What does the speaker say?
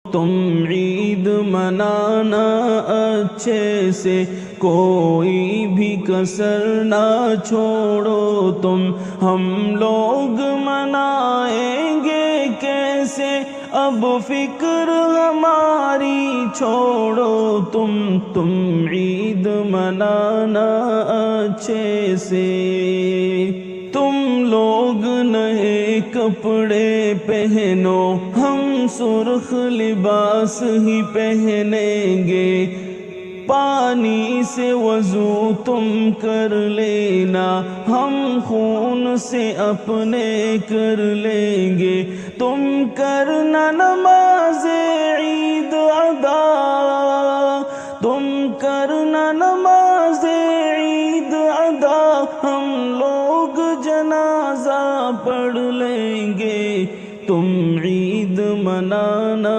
तुम ईद मनाना अच्छे से, कोई भी कसर ना छोड़ो तुम। हम लोग मनाएंगे कैसे, अब फिक्र हमारी छोड़ो तुम ईद मनाना अच्छे से। तुम लोग नए कपड़े पहनो, हम सुर्ख लिबास ही पहनेंगे। पानी से वज़ू तुम कर लेना, हम खून से अपने कर लेंगे। तुम करना नमाज़े ईद अदा, तुम करना नमाज़े ईद अदा। हम लोग जनाजा पढ़ लेंगे, तुम ईद मनाना